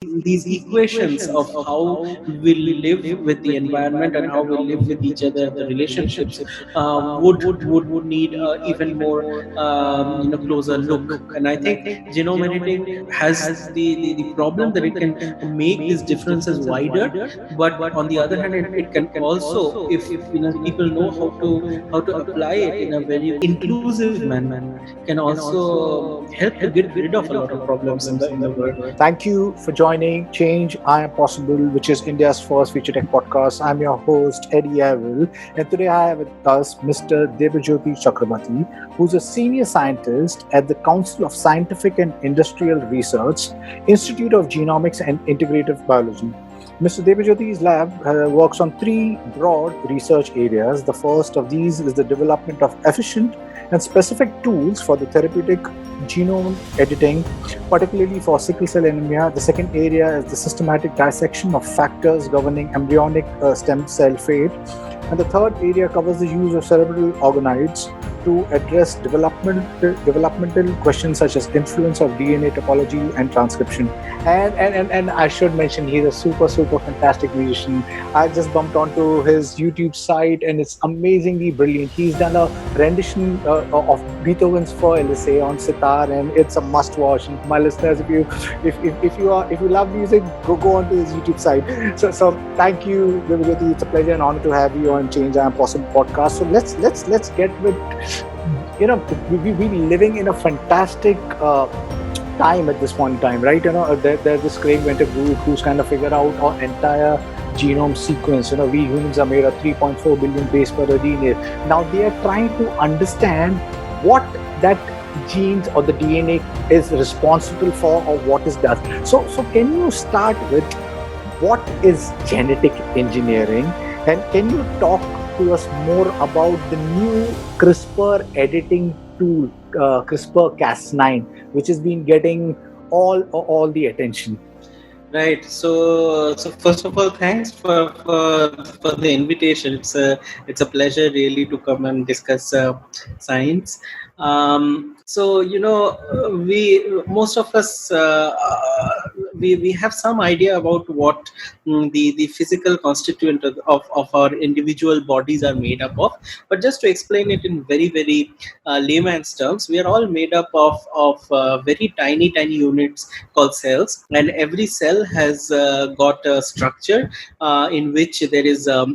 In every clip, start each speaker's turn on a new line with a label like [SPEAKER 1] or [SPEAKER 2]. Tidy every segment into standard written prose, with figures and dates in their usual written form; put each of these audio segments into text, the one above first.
[SPEAKER 1] these equations of how we live with the environment and how we live with each other, the relationships, would need even more closer look. And I think genome editing has the problem that it can make these differences wider, but on the other hand, it can also, if people know how to apply it in a very inclusive manner, can also help to get rid of a lot of problems in the world.
[SPEAKER 2] Thank you for joining Change I Am Possible, which is India's first feature tech podcast. I'm your host, Eddie Avil, and today I have with us Mr. Debojyoti Chakraborty, who's a senior scientist at the Council of Scientific and Industrial Research, Institute of Genomics and Integrative Biology. Mr. Debojyoti's lab works on three broad research areas. The first of these is the development of efficient and specific tools for the therapeutic genome editing, particularly for sickle cell anemia. The second area is the systematic dissection of factors governing embryonic stem cell fate. And the third area covers the use of cerebral organoids to address developmental questions such as influence of DNA topology and transcription. And I should mention, he's a super fantastic musician. I just bumped onto his YouTube site and it's amazingly brilliant. He's done a rendition of Beethoven's For Elysee on sitar, and it's a must watch. And my listeners, if you love music, go onto his YouTube site. So thank you, Debojyoti. It's a pleasure and honor to have you on Change I Am Possible podcast. So let's get with, we've been living in a fantastic time at this point in time, right? There's this Craig Venter group who's kind of figured out our entire genome sequence. We humans are made of 3.4 billion base pair of DNA. Now they are trying to understand what that genes or the DNA is responsible for, or what it does. So can you start with what is genetic engineering, and can you talk to us more about the new CRISPR editing tool, CRISPR-Cas9, which has been getting all the attention?
[SPEAKER 1] Right. So first of all, thanks for the invitation. It's a pleasure really to come and discuss science. We most of us we have some idea about what the physical constituent of our individual bodies are made up of. But just to explain it in very layman's terms, we are all made up of very tiny units called cells, and every cell has got a structure in which there is a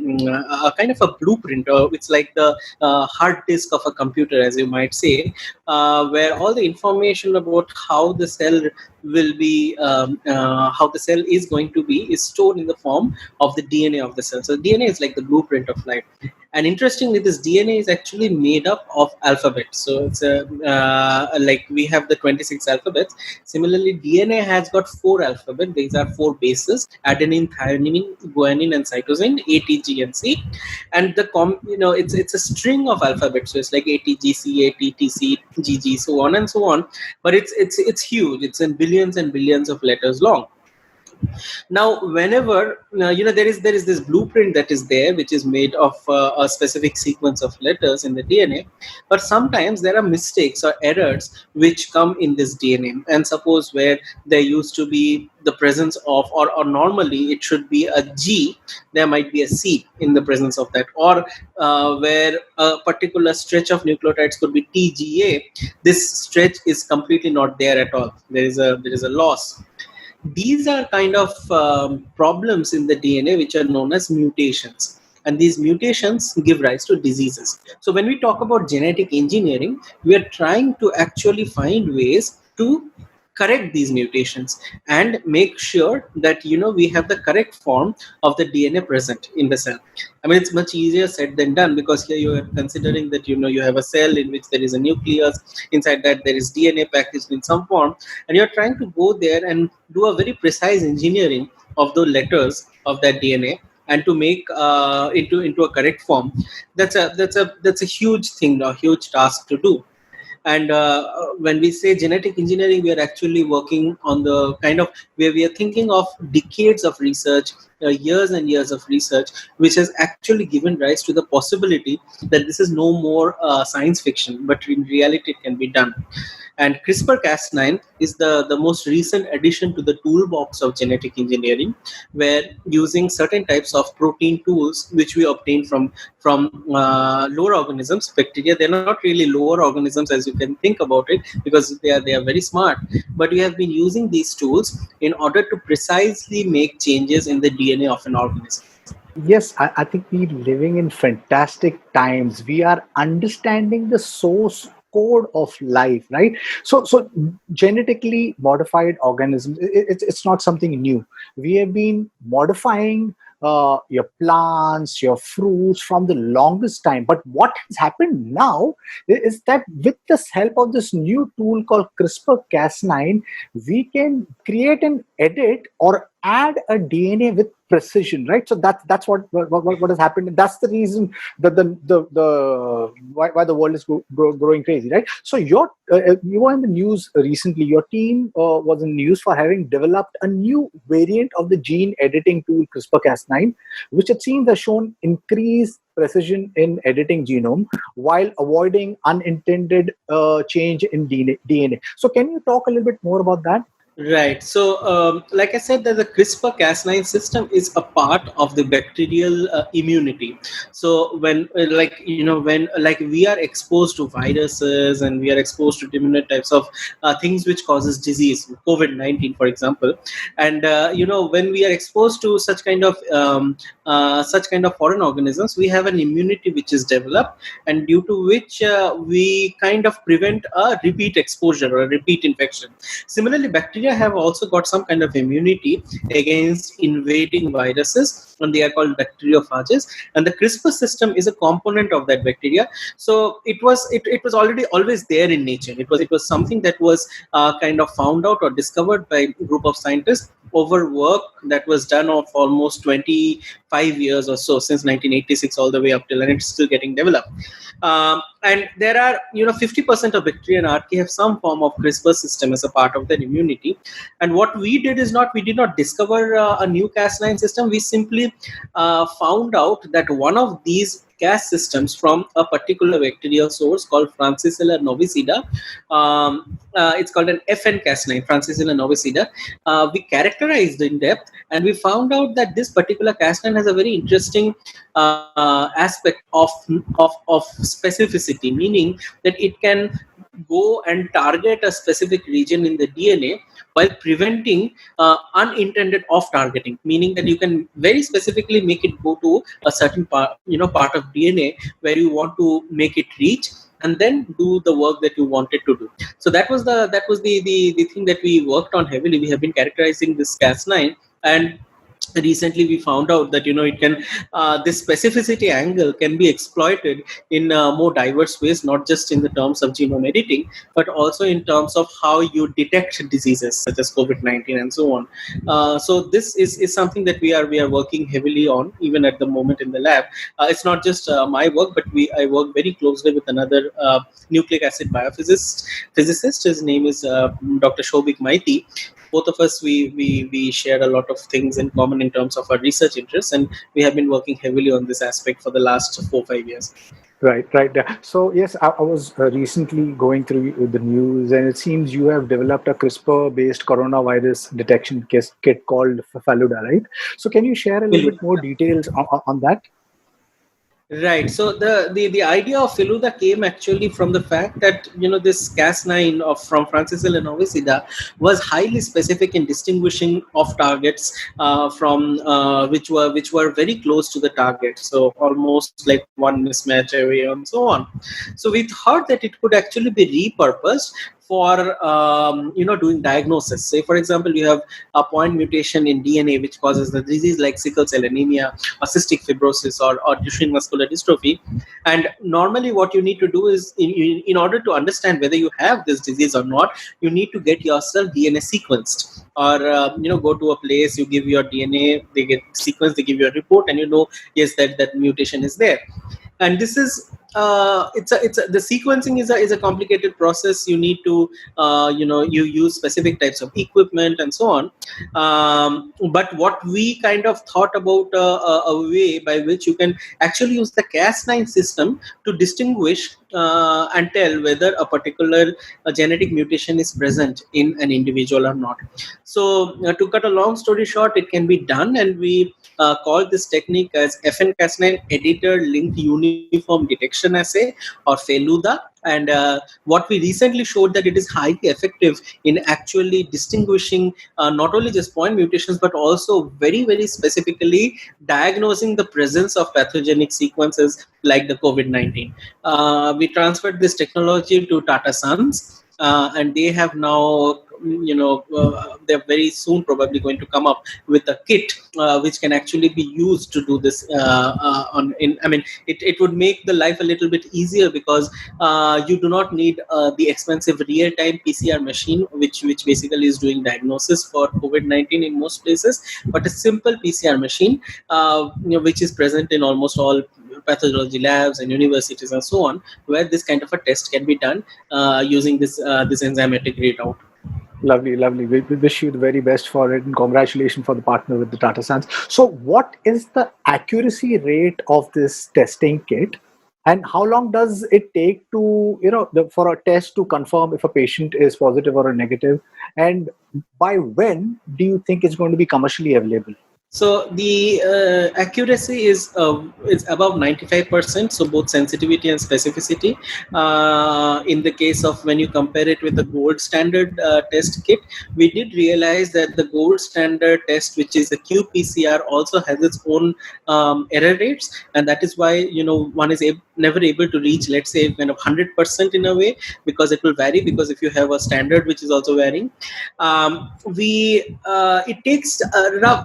[SPEAKER 1] kind of a blueprint. It's like the hard disk of a computer, as you might say, where all the information about how the cell will be, how the cell is going to be, is stored in the form of the DNA of the cell. So DNA is like the blueprint of life. And interestingly, this DNA is actually made up of alphabets. So it's like we have the 26 alphabets. Similarly, DNA has got 4 alphabets. These are 4 bases: adenine, thymine, guanine, and cytosine, A, T, G, and C. And it's a string of alphabets. So it's like A, T, G, C, A, T, T, C, G, G, so on and so on. But it's huge. It's in billions and billions of letters long. Now, whenever there is this blueprint that is there, which is made of a specific sequence of letters in the DNA, but sometimes there are mistakes or errors which come in this DNA. And suppose where there used to be the presence of, or normally it should be a G, there might be a C in the presence of that, or where a particular stretch of nucleotides could be TGA, this stretch is completely not there at all. There is a loss. These are kind of problems in the DNA which are known as mutations. And these mutations give rise to diseases. So when we talk about genetic engineering, we are trying to actually find ways to correct these mutations and make sure that we have the correct form of the DNA present in the cell. I mean, it's much easier said than done, because here you are considering that you have a cell in which there is a nucleus. Inside that there is DNA packaged in some form, and you're trying to go there and do a very precise engineering of the letters of that DNA and to make into a correct form. That's a huge thing, a huge task to do. And when we say genetic engineering, we are actually working on the kind of where we are thinking of decades of research, years and years of research, which has actually given rise to the possibility that this is no more science fiction, but in reality it can be done. And CRISPR-Cas9 is the most recent addition to the toolbox of genetic engineering, where using certain types of protein tools, which we obtain from lower organisms, bacteria, they're not really lower organisms as you can think about it, because they are very smart. But we have been using these tools in order to precisely make changes in the DNA of an organism.
[SPEAKER 2] Yes, I think we're living in fantastic times. We are understanding the source code of life, right? So genetically modified organisms, it's not something new. We have been modifying your plants, your fruits from the longest time. But what has happened now is that with the help of this new tool called CRISPR-Cas9, we can create an edit or add a DNA with precision, right? So that's what has happened, and that's the reason that the why the world is growing crazy, right? So you were in the news recently. Your team was in the news for having developed a new variant of the gene editing tool CRISPR-Cas9, which it seems has shown increased precision in editing genome while avoiding unintended change in DNA. So can you talk a little bit more about that?
[SPEAKER 1] Right. So, like I said, that the CRISPR-Cas9 system is a part of the bacterial immunity. So, when we are exposed to viruses and we are exposed to different types of things which causes disease, COVID-19, for example, and when we are exposed to such kind of foreign organisms, we have an immunity which is developed, and due to which we kind of prevent a repeat exposure or a repeat infection. Similarly, bacteria have also got some kind of immunity against invading viruses, and they are called bacteriophages. And the CRISPR system is a component of that bacteria. So it was already always there in nature. It was something that was kind of found out or discovered by a group of scientists over work that was done of almost 25 years or so, since 1986 all the way up till, and it's still getting developed. And there are 50% of bacteria and archaea have some form of CRISPR system as a part of their immunity. And what we did is we did not discover a new Cas9 system. We simply found out that one of these Cas systems from a particular bacterial source called Francisella novicida. It's called an FN Cas9, Francisella novicida. We characterized in depth, and we found out that this particular Cas9 has a very interesting aspect of specificity, meaning that it can go and target a specific region in the DNA while preventing unintended off targeting, meaning that you can very specifically make it go to a certain part of DNA where you want to make it reach, and then do the work that you wanted to do. So that was the thing that we worked on heavily. We have been characterizing this Cas9, and recently we found out that it can this specificity angle can be exploited in more diverse ways, not just in the terms of genome editing, but also in terms of how you detect diseases such as COVID-19 and so on. So this is something that we are working heavily on even at the moment in the lab. It's not just my work, but I work very closely with another nucleic acid physicist. His name is Dr. Souvik Maiti. Both of us, we share a lot of things in common in terms of our research interests, and we have been working heavily on this aspect for the last 4-5 years.
[SPEAKER 2] Right. So yes, I was recently going through the news, and it seems you have developed a CRISPR-based coronavirus detection kit called Feluda, right? So can you share a little bit more details on that?
[SPEAKER 1] Right. So the idea of Feluda came actually from the fact that this Cas9 from Francisella novicida was highly specific in distinguishing off targets from which were very close to the target. So almost like one mismatch away and so on. So we thought that it could actually be repurposed for doing diagnosis. Say, for example, you have a point mutation in DNA which causes the disease like sickle cell anemia or cystic fibrosis or Duchenne muscular dystrophy. And normally what you need to do is, in order to understand whether you have this disease or not, you need to get yourself DNA sequenced, or go to a place, you give your DNA, they get sequenced, they give you a report, and yes, that mutation is there. And this is the sequencing is a complicated process. You need to you use specific types of equipment and so on. But what we kind of thought about a way by which you can actually use the Cas9 system to distinguish and tell whether a particular genetic mutation is present in an individual or not. So to cut a long story short, it can be done, and we call this technique as FN-Cas9 editor linked uniform detection assay, or Feluda. And what we recently showed that it is highly effective in actually distinguishing not only just point mutations, but also very, very specifically diagnosing the presence of pathogenic sequences like the COVID-19. We transferred this technology to Tata Sons, and they have now, they're very soon probably going to come up with a kit which can actually be used to do this. It would make the life a little bit easier, because you do not need the expensive real-time PCR machine, which basically is doing diagnosis for COVID-19 in most places, but a simple PCR machine, which is present in almost all pathology labs and universities and so on, where this kind of a test can be done using this enzymatic readout.
[SPEAKER 2] Lovely, lovely. We wish you the very best for it, and congratulations for the partner with the Tata Sons. So, what is the accuracy rate of this testing kit, and how long does it take to, for a test to confirm if a patient is positive or a negative, and by when do you think it's going to be commercially available?
[SPEAKER 1] So the accuracy is above 95%. So both sensitivity and specificity. In the case of when you compare it with the gold standard test kit, we did realize that the gold standard test, which is a qPCR, also has its own error rates, and that is why one is never able to reach, let's say, kind of 100% in a way, because it will vary. Because if you have a standard which is also varying, it takes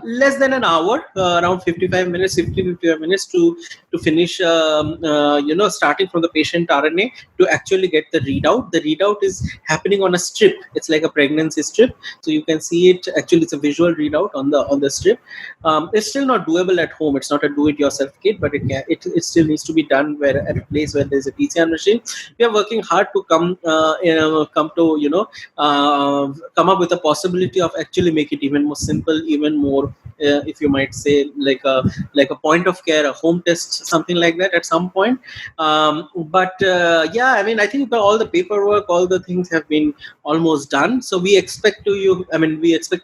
[SPEAKER 1] less than an hour, around 55 minutes to finish, starting from the patient RNA to actually get the readout. The readout is happening on a strip. It's like a pregnancy strip, so you can see it. Actually, it's a visual readout on the strip. It's still not doable at home. It's not a do-it-yourself kit, but it still needs to be done at a place where there's a PCR machine. We are working hard to come up with a possibility of actually make it even more simple, even more, if you might say, like a point of care, a home test, something like that at some point. I think all the paperwork, all the things have been almost done. So we expect to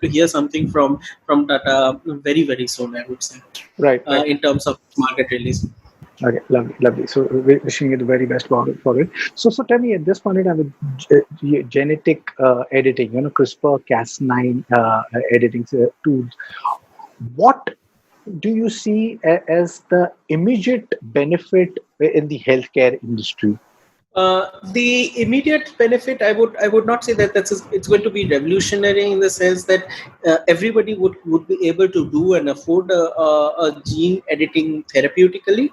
[SPEAKER 1] hear something from Tata very, very soon, I would say.
[SPEAKER 2] Right.
[SPEAKER 1] In terms of market release.
[SPEAKER 2] Okay, lovely. So we're wishing you the very best for it. So tell me, at this point in time, with genetic editing, CRISPR Cas9 editing tools, what do you see as the immediate benefit in the healthcare industry?
[SPEAKER 1] The immediate benefit, I would not say that it's going to be revolutionary in the sense that everybody would be able to do and afford a gene editing therapeutically.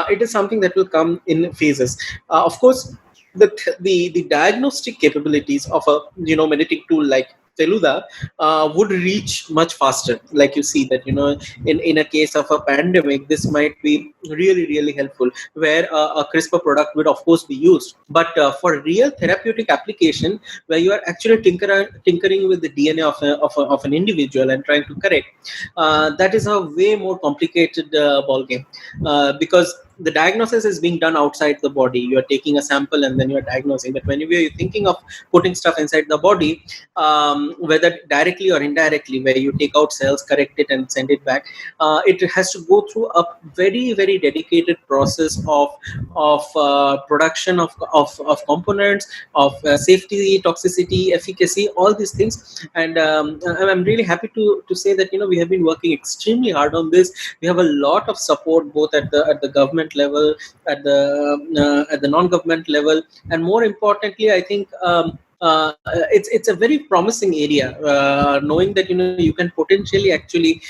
[SPEAKER 1] It is something that will come in phases. Of course, the diagnostic capabilities of a genomic tool like Feluda would reach much faster. Like you see that, in a case of a pandemic, this might be really, really helpful, where a CRISPR product would of course be used. But for real therapeutic application, where you are actually tinkering with the DNA of an individual and trying to correct, that is a way more complicated ballgame, because the diagnosis is being done outside the body. You are taking a sample and then you are diagnosing. But when you're thinking of putting stuff inside the body, whether directly or indirectly, where you take out cells, correct it, and send it back, it has to go through a very, very dedicated process of production of components, of safety, toxicity, efficacy, all these things. And I'm really happy to say that we have been working extremely hard on this. We have a lot of support both at the government level, at the non-government level, and more importantly, I think it's a very promising area, knowing that you can potentially actually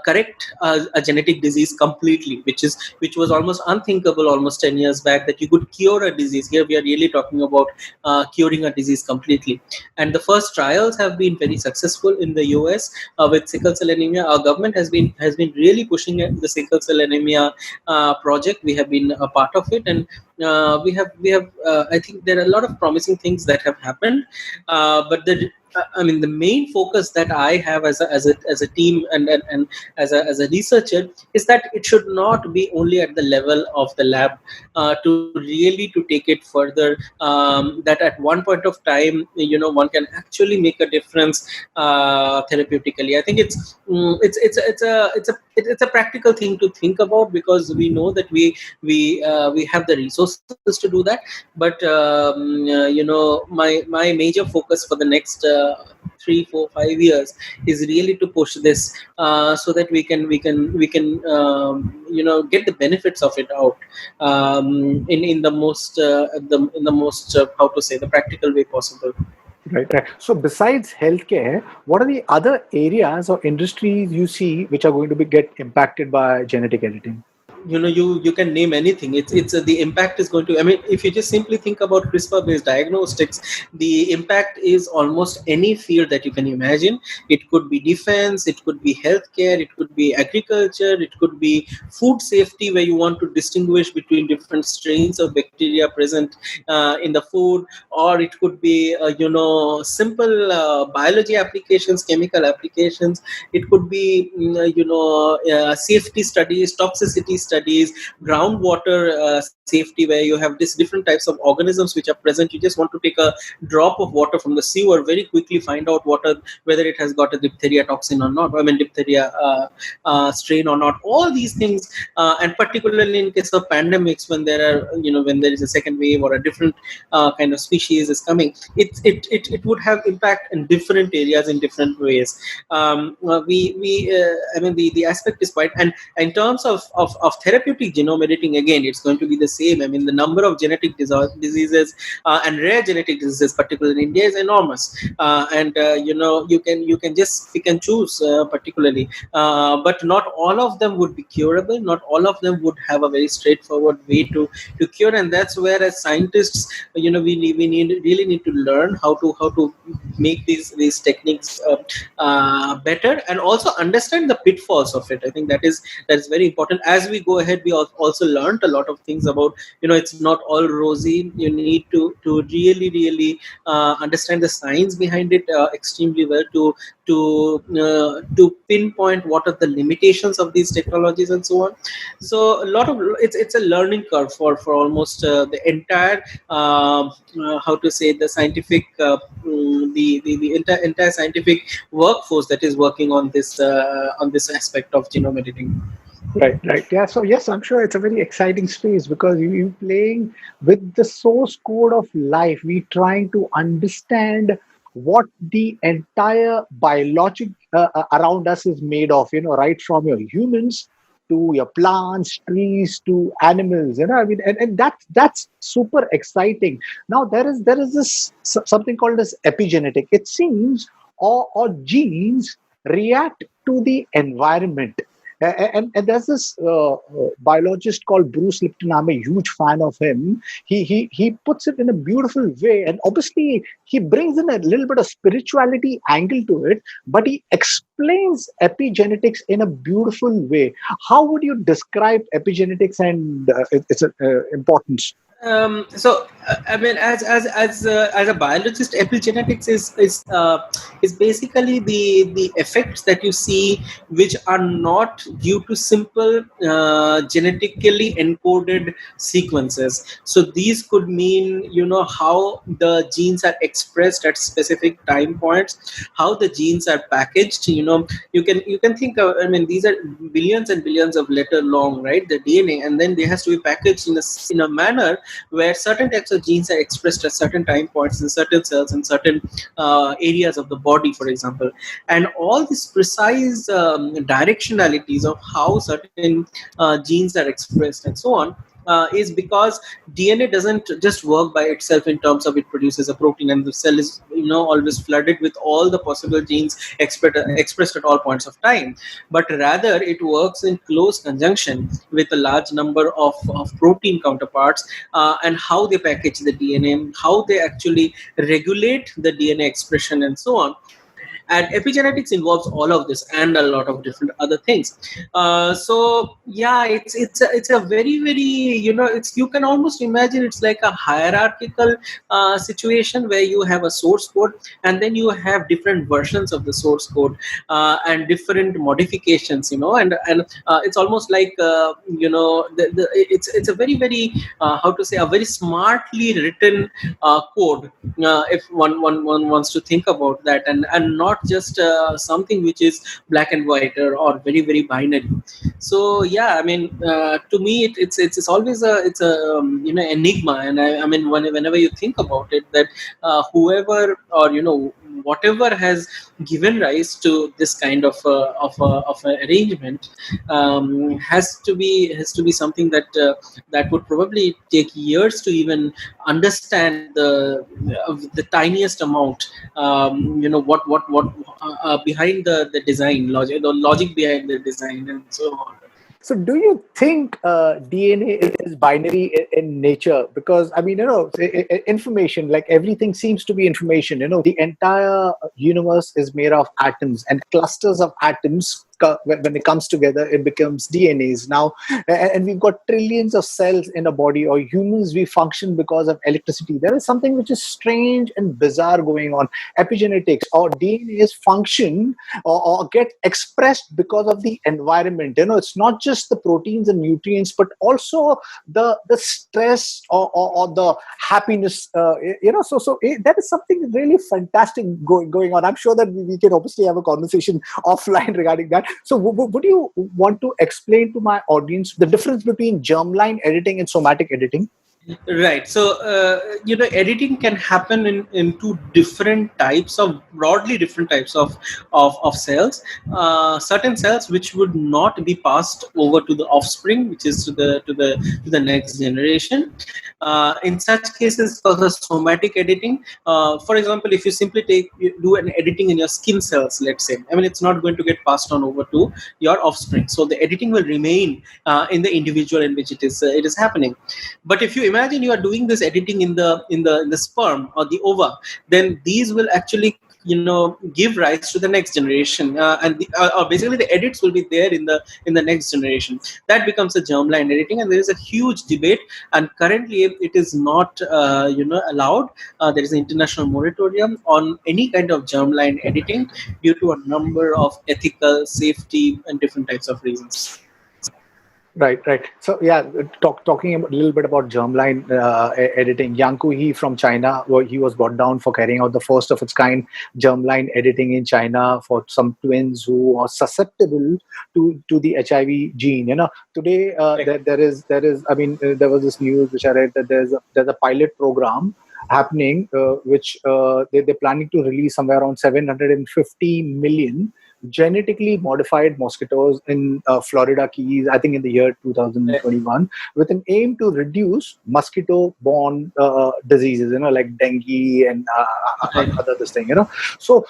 [SPEAKER 1] correct a genetic disease completely, which was almost unthinkable almost 10 years back, that you could cure a disease. Here we are really talking about curing a disease completely. And the first trials have been very successful in the US with sickle cell anemia. Our government has been really pushing the sickle cell anemia project. We have been a part of it, and I think there are a lot of promising things that have happened, but the main focus that I have as a team and as a researcher is that it should not be only at the level of the lab, to really to take it further. That at one point of time, one can actually make a difference therapeutically. I think it's a practical thing to think about, because we know that we have the resources to do that. But my major focus for the next 3 4 5 years is really to push this, so that we can get the benefits of it out, in the most how to say, the practical way possible.
[SPEAKER 2] Right, right. So besides healthcare, what are the other areas or industries you see which are going to get impacted by genetic editing?
[SPEAKER 1] You can name anything. It's the impact is going to, if you just simply think about CRISPR based diagnostics, the impact is almost any field that you can imagine. It could be defense, it could be healthcare, it could be agriculture, it could be food safety, where you want to distinguish between different strains of bacteria present in the food. Or it could be simple biology applications, chemical applications. It could be safety studies, toxicity studies, groundwater safety, where you have this different types of organisms which are present. You just want to take a drop of water from the sewer, very quickly find out whether it has got a diphtheria toxin or not, diphtheria strain or not. All these things, and particularly in case of pandemics, when there is a second wave or a different kind of species is coming, it would have impact in different areas in different ways. The aspect is quite, and in terms of therapeutic genome editing, again, it's going to be the same. The number of genetic diseases and rare genetic diseases, particularly in India, is enormous. And you can just pick and choose, particularly, but not all of them would be curable. Not all of them would have a very straightforward way to cure, and that's where, as scientists, we really need to learn how to make these techniques better, and also understand the pitfalls of it. I think that is very important. As we go ahead, we also learned a lot of things about, it's not all rosy. You need to really understand the science behind it extremely well, to pinpoint what are the limitations of these technologies and so on. So a lot of it's a learning curve for almost the entire how to say, the scientific the entire scientific workforce that is working on this aspect of genome editing.
[SPEAKER 2] Right, right. Yeah. So yes, I'm sure it's a very exciting space because you playing with the source code of life. We trying to understand what the entire biologic around us is made of. Right from your humans to your plants, trees to animals. And that's super exciting. Now there is this something called as epigenetic. It seems or genes react to the environment. And there's this biologist called Bruce Lipton. I'm a huge fan of him. He puts it in a beautiful way, and obviously he brings in a little bit of spirituality angle to it. But he explains epigenetics in a beautiful way. How would you describe epigenetics and its importance?
[SPEAKER 1] As a biologist, epigenetics is basically the effects that you see, which are not due to simple genetically encoded sequences. So these could mean, how the genes are expressed at specific time points, how the genes are packaged. You can think of, these are billions and billions of letter long, right, the DNA, and then they has to be packaged in a manner where certain types of genes are expressed at certain time points in certain cells in certain areas of the body, for example. And all these precise directionalities of how certain genes are expressed and so on is because DNA doesn't just work by itself in terms of it produces a protein and the cell is always flooded with all the possible genes expressed at all points of time, but rather it works in close conjunction with a large number of protein counterparts, and how they package the DNA, how they actually regulate the DNA expression and so on. And epigenetics involves all of this and a lot of different other things. So yeah, it's a very, very, it's, you can almost imagine it's like a hierarchical situation where you have a source code, and then you have different versions of the source code, and different modifications, it's almost like it's a very, very how to say, a very smartly written code, if one wants to think about that, and not just something which is black and white, or very, very binary. So yeah, I mean, to me, it's always a enigma. And I mean, whenever you think about it, that whoever, or whatever has given rise to this kind of a arrangement, has to be something that would probably take years to even understand the tiniest amount, what behind the design logic, the logic behind the design, and so on.
[SPEAKER 2] So, do you think DNA is binary in nature? Because I mean, information, like everything seems to be information. The entire universe is made of atoms, and clusters of atoms, when it comes together, it becomes DNAs. Now, and we've got trillions of cells in a body, or humans, we function because of electricity. There is something which is strange and bizarre going on. Epigenetics, or DNAs function or get expressed because of the environment. It's not just the proteins and nutrients, but also the stress, or the happiness. So that is something really fantastic going on. I'm sure that we can obviously have a conversation offline regarding that. So would you want to explain to my audience the difference between germline editing and somatic editing?
[SPEAKER 1] Right. So, editing can happen in two different types of, broadly different types of cells. Certain cells which would not be passed over to the offspring, which is to the next generation. In such cases, for the somatic editing, for example, if you simply do an editing in your skin cells, let's say, I mean, it's not going to get passed on over to your offspring. So the editing will remain in the individual in which it is happening. But if you imagine you are doing this editing in the sperm or the ova, then these will actually give rise to the next generation, or basically the edits will be there in the next generation. That becomes a germline editing, and there is a huge debate, and currently it is not allowed. There is an international moratorium on any kind of germline editing due to a number of ethical, safety, and different types of reasons.
[SPEAKER 2] Right. So yeah, talking a little bit about germline editing. Yang He from China, he was brought down for carrying out the first of its kind germline editing in China for some twins who are susceptible to the HIV gene. Today
[SPEAKER 1] Right.
[SPEAKER 2] there is. I mean, there was this news which I read that there's a pilot program happening, which they're planning to release somewhere around 750 million genetically modified mosquitoes in Florida Keys, I think in the year 2021, with an aim to reduce mosquito-borne diseases, like dengue and
[SPEAKER 1] Right.
[SPEAKER 2] other this thing, So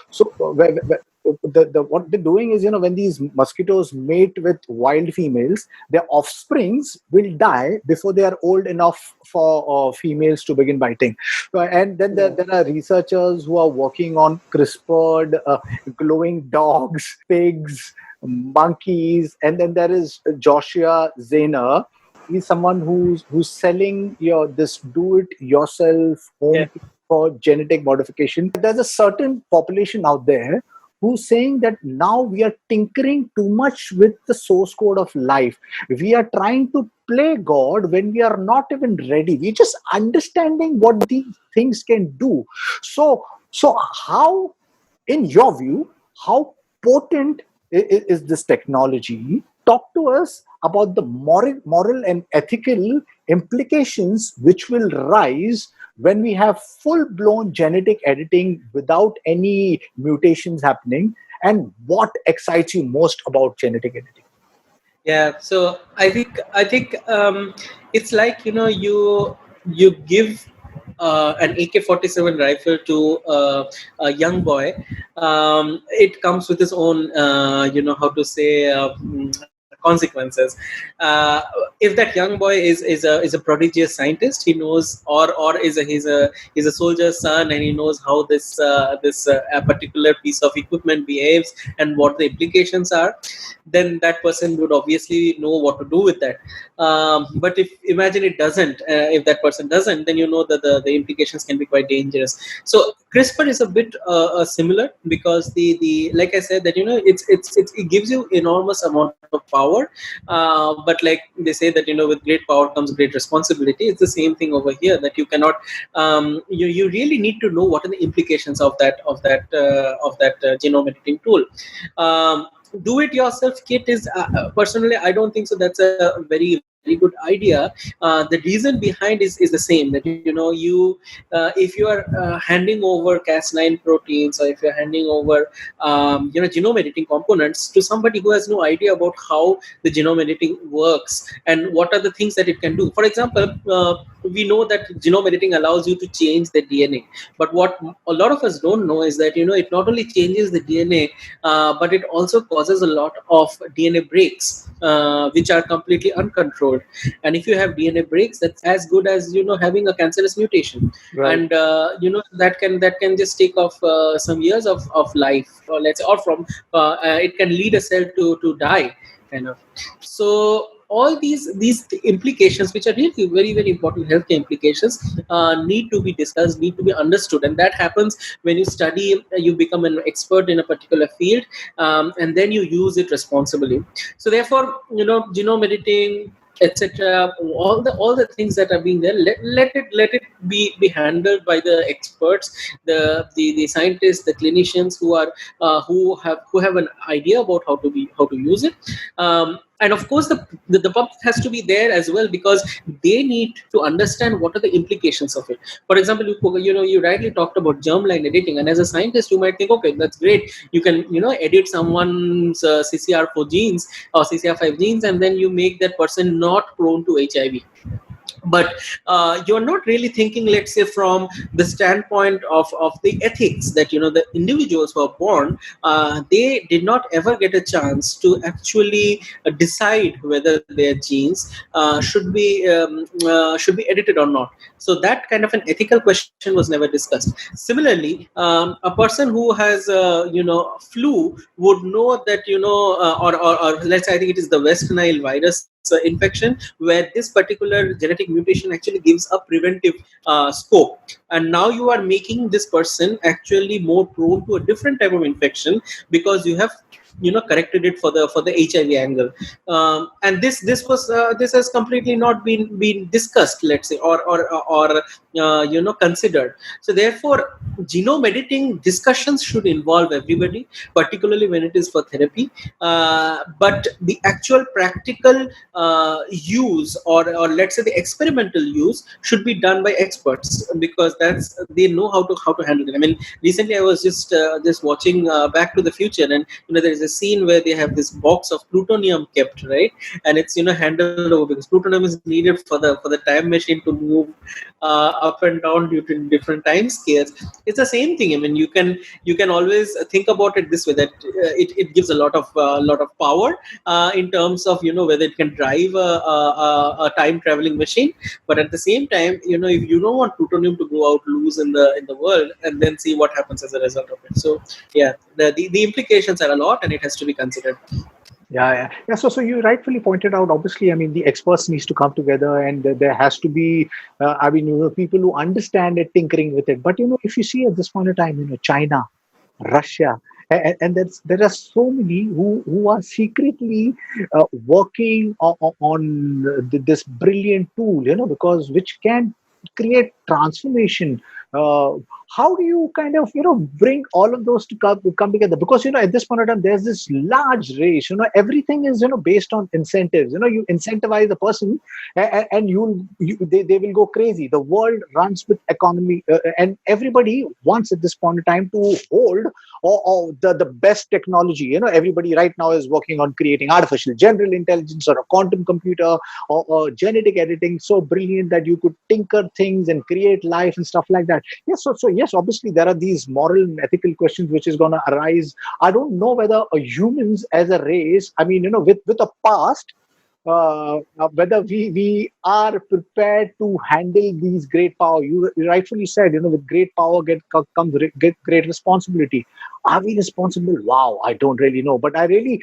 [SPEAKER 2] what they're doing is, when these mosquitoes mate with wild females, their offsprings will die before they are old enough for females to begin biting. And then there are researchers who are working on CRISPR, glowing dogs, pigs, monkeys, and then there is Joshua Zehner. He's someone who's selling this do-it-yourself
[SPEAKER 1] Yeah.
[SPEAKER 2] home for genetic modification. There's a certain population out there who's saying that now we are tinkering too much with the source code of life. We are trying to play God when we are not even ready. We're just understanding what these things can do. So how, in your view, how potent is this technology? Talk to us about the moral and ethical implications which will rise when we have full-blown genetic editing without any mutations happening, and what excites you most about genetic editing?
[SPEAKER 1] Yeah. So I think it's like you give an AK-47 rifle to a young boy. It comes with its own how to say consequences. If that young boy is a prodigious scientist, he knows, or he's a soldier's son, and he knows how this a particular piece of equipment behaves and what the implications are, then that person would obviously know what to do with that. But if imagine it doesn't, if that person doesn't, then you know that the implications can be quite dangerous. So CRISPR is a bit similar, because the like I said, that it gives you enormous amount of power, but like they say that with great power comes great responsibility. It's the same thing over here, that you cannot you really need to know what are the implications of that genome editing tool. Do it yourself kit is personally, I don't think so that's a very good idea. The reason behind is the same, that if you are handing over Cas9 proteins, or if you're handing over genome editing components to somebody who has no idea about how the genome editing works and what are the things that it can do. For example, we know that genome editing allows you to change the DNA, but what a lot of us don't know is that it not only changes the DNA, but it also causes a lot of DNA breaks, which are completely uncontrolled. And if you have DNA breaks, that's as good as having a cancerous mutation.
[SPEAKER 2] Right.
[SPEAKER 1] And that can just take off some years of life, or let's say, or from it can lead a cell to die, kind of. So all these implications, which are really very, very important healthcare implications, need to be discussed, need to be understood. And that happens when you study, you become an expert in a particular field, and then you use it responsibly. So therefore, genome editing, etc., all the things that are being there, let it be handled by the experts, the scientists, the clinicians who have an idea about how to use it. And of course, the public has to be there as well, because they need to understand what are the implications of it. For example, you rightly talked about germline editing, and as a scientist, you might think, okay, that's great. You can edit someone's CCR4 genes or CCR5 genes, and then you make that person not prone to HIV. But you're not really thinking, let's say, from the standpoint of the ethics, that the individuals who are born, they did not ever get a chance to actually decide whether their genes should be edited or not. So that kind of an ethical question was never discussed. Similarly, a person who has flu would know that or let's say, I think it is the West Nile virus infection, where this particular genetic mutation actually gives a preventive scope, and now you are making this person actually more prone to a different type of infection, because you have corrected it for the HIV angle. And this has completely not been discussed, let's say, or considered. So therefore, genome editing discussions should involve everybody, particularly when it is for therapy. But the actual practical use, or let's say the experimental use, should be done by experts, because they know how to handle it. I mean, recently I was just watching Back to the Future, and there is a scene where they have this box of plutonium kept, right, and it's handled over, because plutonium is needed for the time machine to move up and down due to different time scales. It's the same thing. I mean, you can always think about it this way, that it gives a lot of power in terms of whether it can drive a time traveling machine, but at the same time, if you don't want plutonium to go out loose in the world, and then see what happens as a result of it. So yeah, the implications are a lot, and it has to be considered.
[SPEAKER 2] Yeah. So you rightfully pointed out. Obviously, I mean, the experts needs to come together, and there has to be, people who understand it, tinkering with it. But if you see at this point of time, China, Russia, and there are so many who are secretly working on this brilliant tool, because which can create transformation. How do you kind of bring all of those to come together? Because at this point in time, there's this large race. Everything is based on incentives. You incentivize the person, and they will go crazy. The world runs with economy, and everybody wants at this point in time to hold or the best technology. Everybody right now is working on creating artificial general intelligence, or a quantum computer, or genetic editing, so brilliant that you could tinker things and create life and stuff like that. that. Yes, so yes, obviously there are these moral and ethical questions which is going to arise. I don't know whether humans as a race, I mean, with a past, whether we are prepared to handle these great power. You rightfully said, with great power comes great responsibility. Are we responsible? Wow, I don't really know, but I really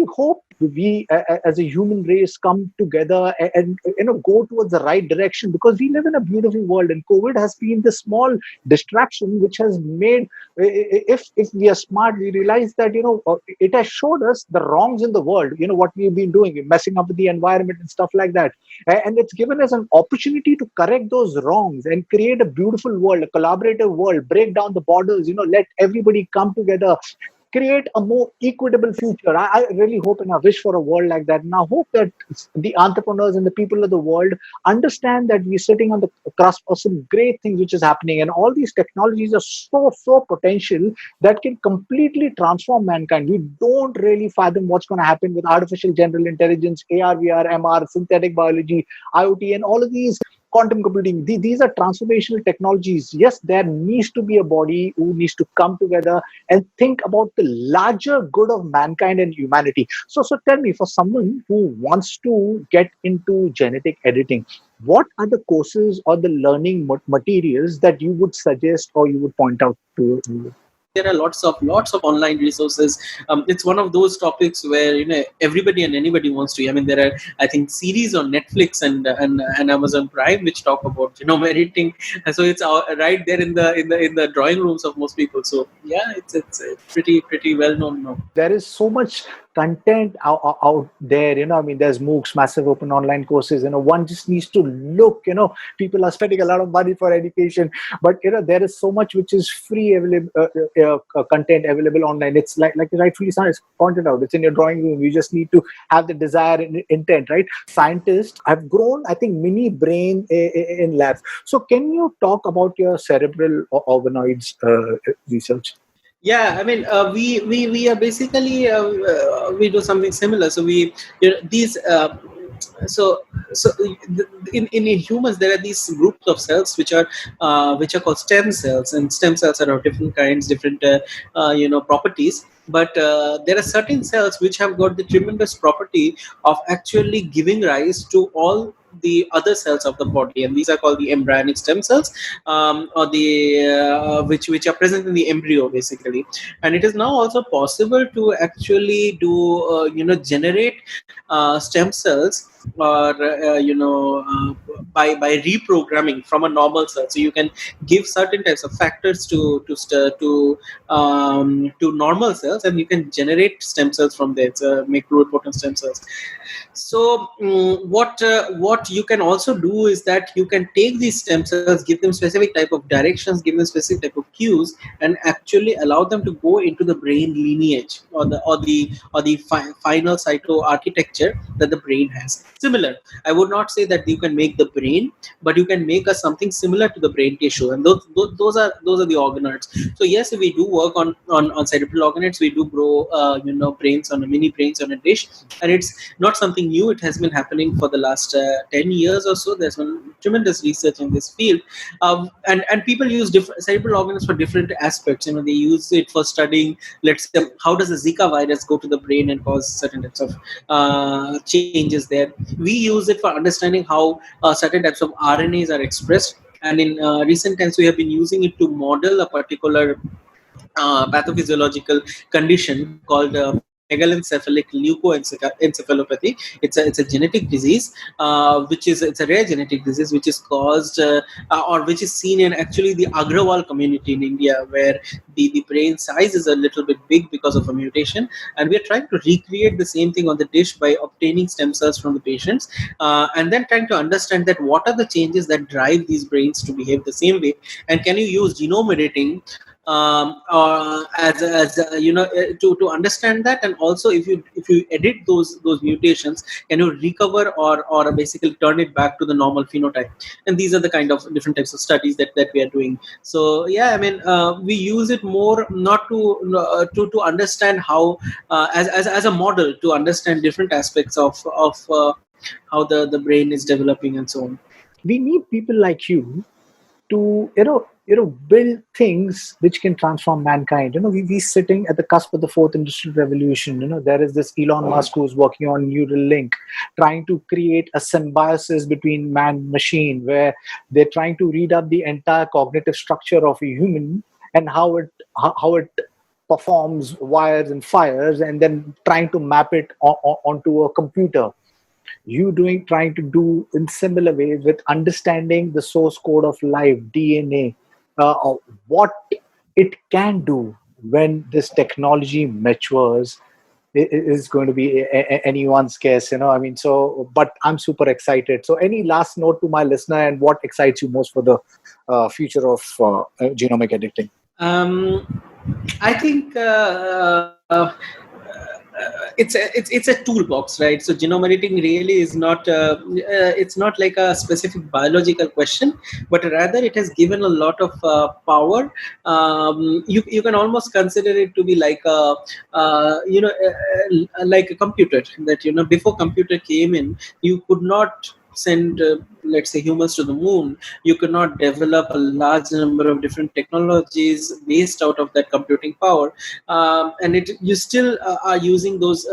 [SPEAKER 2] hope we as a human race come together and go towards the right direction, because we live in a beautiful world, and COVID has been the small distraction which has made, if we are smart, we realize that it has showed us the wrongs in the world, what we've been doing, messing up with the environment and stuff like that. And it's given us an opportunity to correct those wrongs and create a beautiful world, a collaborative world, break down the borders, let everybody come together, create a more equitable future. I really hope and I wish for a world like that. And I hope that the entrepreneurs and the people of the world understand that we're sitting on the cusp of some great things which is happening. And all these technologies are so potential that can completely transform mankind. We don't really fathom what's going to happen with artificial general intelligence, AR, VR, MR, synthetic biology, IoT, and all of these quantum computing. These are transformational technologies. Yes, there needs to be a body who needs to come together and think about the larger good of mankind and humanity. So tell me, for someone who wants to get into genetic editing, what are the courses or the learning materials that you would suggest or you would point out to?
[SPEAKER 1] There are lots of online resources. It's one of those topics where everybody and anybody wants to. I mean, there are, I think, series on Netflix and Amazon Prime which talk about genome editing, and so it's right there in the drawing rooms of most people. So yeah, it's pretty well known now.
[SPEAKER 2] There is so much content out there. I mean, there's MOOCs, massive open online courses. One just needs to look. People are spending a lot of money for education, but there is so much which is free available content available online. It's like rightfully pointed out, it's in your drawing room. You just need to have the desire and intent, right? Scientists have grown, I think, mini brain in labs. So can you talk about your cerebral organoids research?
[SPEAKER 1] Yeah, I mean, we are basically we do something similar. So these so in humans there are these groups of cells which are called stem cells, and stem cells are of different kinds, different properties. But there are certain cells which have got the tremendous property of actually giving rise to all the other cells of the body, and these are called the embryonic stem cells, or the which are present in the embryo basically. And it is now also possible to actually do generate stem cells, or by reprogramming from a normal cell. So you can give certain types of factors to normal cells, and you can generate stem cells from there. Make pluripotent stem cells. So what you can also do is that you can take these stem cells, give them specific type of directions, give them specific type of cues, and actually allow them to go into the brain lineage, or the final cytoarchitecture that the brain has. Similar, I would not say that you can make the brain, but you can make something similar to the brain tissue, and those are the organoids. So yes, we do work on cerebral organoids. We do grow mini brains on a dish, and it's not something new. It has been happening for the last 10 years or so. There's been tremendous research in this field, and people use different cerebral organoids for different aspects. They use it for studying, let's say, how does a Zika virus go to the brain and cause certain types of changes there. We use it for understanding how certain types of RNAs are expressed, and in recent times we have been using it to model a particular pathophysiological condition called megalencephalic leukoencephalopathy. It's a genetic disease, it's a rare genetic disease which is caused or which is seen in actually the Agrawal community in India, where the brain size is a little bit big because of a mutation, and we are trying to recreate the same thing on the dish by obtaining stem cells from the patients, and then trying to understand that what are the changes that drive these brains to behave the same way, and can you use genome editing to understand that. And also, if you edit those mutations, can you recover or basically turn it back to the normal phenotype? And these are the kind of different types of studies that we are doing. So yeah, I mean, we use it more not to understand how as a model to understand different aspects of how the brain is developing and so on.
[SPEAKER 2] We need people like you to build things which can transform mankind. We sitting at the cusp of the fourth industrial revolution. There is this Elon Musk who's working on Neuralink, trying to create a symbiosis between man and machine, where they're trying to read up the entire cognitive structure of a human and how it performs wires and fires, and then trying to map it onto a computer. You trying to do in similar ways with understanding the source code of life, DNA, of what it can do when this technology matures is going to be anyone's guess. I mean, so, but I'm super excited. So any last note to my listener, and what excites you most for the future of genomic editing?
[SPEAKER 1] I think it's a toolbox, right? So genome editing really is not it's not like a specific biological question, but rather it has given a lot of power. You can almost consider it to be like a like a computer that before computer came in, you could not send let's say humans to the moon. You could not develop a large number of different technologies based out of that computing power, and you still are using those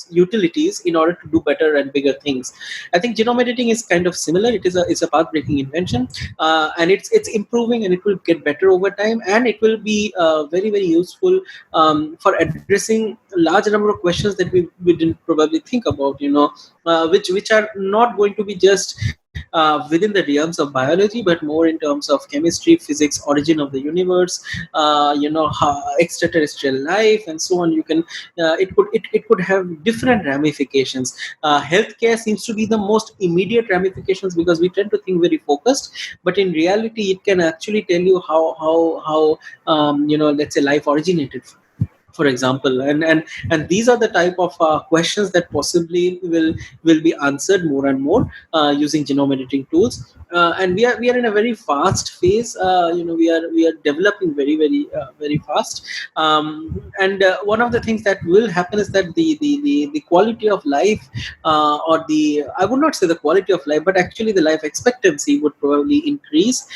[SPEAKER 1] utilities in order to do better and bigger things. I think genome editing is kind of similar. It's a path breaking invention, and it's improving, and it will get better over time, and it will be very very useful for addressing a large number of questions that we didn't probably think about, which are not going to be just within the realms of biology, but more in terms of chemistry, physics, origin of the universe, extraterrestrial life, and so on. It could have different ramifications. Healthcare seems to be the most immediate ramifications, because we tend to think very focused, but in reality, it can actually tell you how let's say life originated, for example, and these are the type of questions that possibly will be answered more and more using genome editing tools, and we are in a very fast phase. We are developing very very fast, and one of the things that will happen is that the quality of life, or the I would not say the quality of life, but actually the life expectancy would probably increase,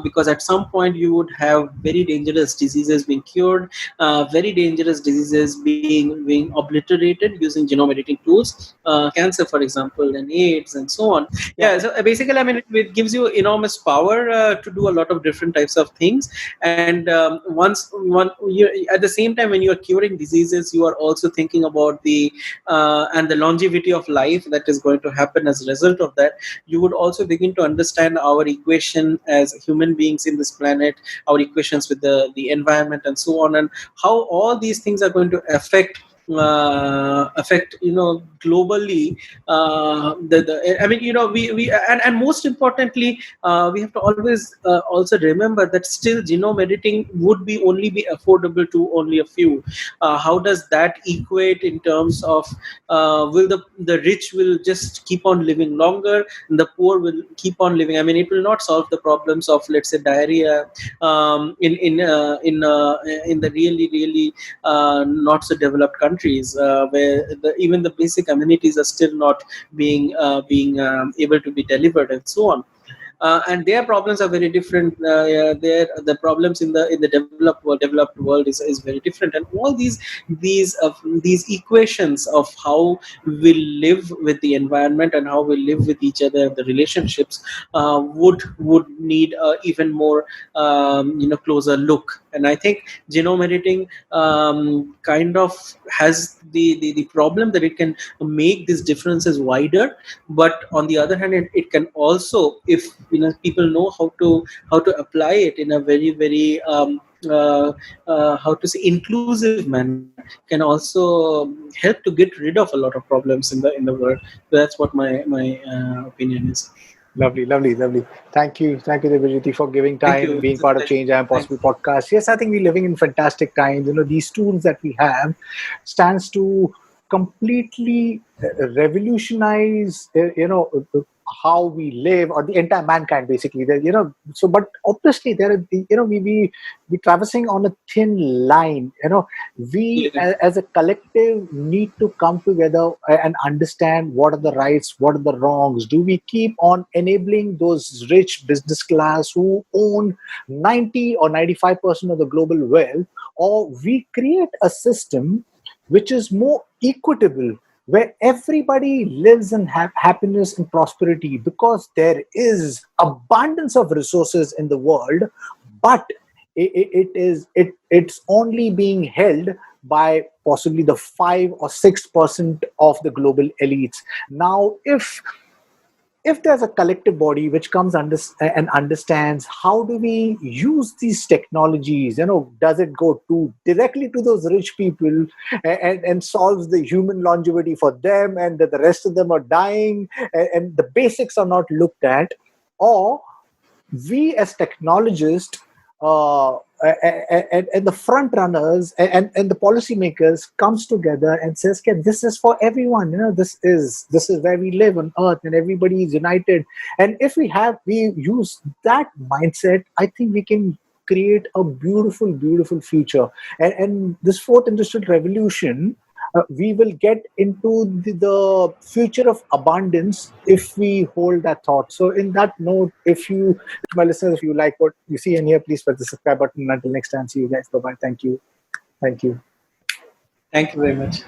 [SPEAKER 1] because at some point you would have very dangerous diseases being cured, very dangerous diseases being obliterated using genome editing tools, cancer, for example, and AIDS, and so on. Yeah. So basically, I mean, it gives you enormous power to do a lot of different types of things. And at the same time, when you are curing diseases, you are also thinking about the longevity of life that is going to happen as a result of that. You would also begin to understand our equation as human beings in this planet, our equations with the environment, and so on, and how all these things are going to affect globally. I mean, we and most importantly, we have to always also remember that still genome editing would only be affordable to only a few. How does that equate in terms of will the rich will just keep on living longer and the poor will keep on living? I mean, it will not solve the problems of, let's say, diarrhea in the really not so developed countries, where even the basic amenities are still not being able to be delivered, and so on. And their problems are very different. The problems in the developed world is very different, and all these equations of how we live with the environment and how we live with each other, the relationships, would need even more closer look. And I think genome editing kind of has the problem that it can make these differences wider, but on the other hand, it can also, if people know how to apply it in a very very how to say inclusive manner, can also help to get rid of a lot of problems in the world. So that's what my opinion is.
[SPEAKER 2] Lovely. Thank you, Debojyoti, for giving
[SPEAKER 1] Thank
[SPEAKER 2] time
[SPEAKER 1] you.
[SPEAKER 2] and being
[SPEAKER 1] It's a
[SPEAKER 2] part of
[SPEAKER 1] pleasure.
[SPEAKER 2] Change I Am
[SPEAKER 1] Thanks.
[SPEAKER 2] Possible podcast. Yes, I think we're living in fantastic times. These tools that we have stands to completely revolutionize, how we live, or the entire mankind basically. So but obviously there are we traversing on a thin line. We
[SPEAKER 1] Yeah.
[SPEAKER 2] as a collective need to come together and understand what are the rights, what are the wrongs. Do we keep on enabling those rich business class who own 90 or 95% of the global wealth, or we create a system which is more equitable, where everybody lives in happiness and prosperity, because there is abundance of resources in the world, but it's only being held by possibly the 5 or 6% of the global elites. Now, if there's a collective body which comes and understands how do we use these technologies, does it go to directly to those rich people and solves the human longevity for them, and that the rest of them are dying, and the basics are not looked at, or we as technologists, and the front runners and the policymakers comes together and says, okay, this is for everyone. This is where we live on earth, and everybody is united. And if we use that mindset, I think we can create a beautiful future. And this fourth industrial revolution, we will get into the future of abundance if we hold that thought. So in that note, if you, to my listeners, if you like what you see and hear, please press the subscribe button. Until next time, see you guys. Bye bye. Thank you.
[SPEAKER 1] Thank you very much.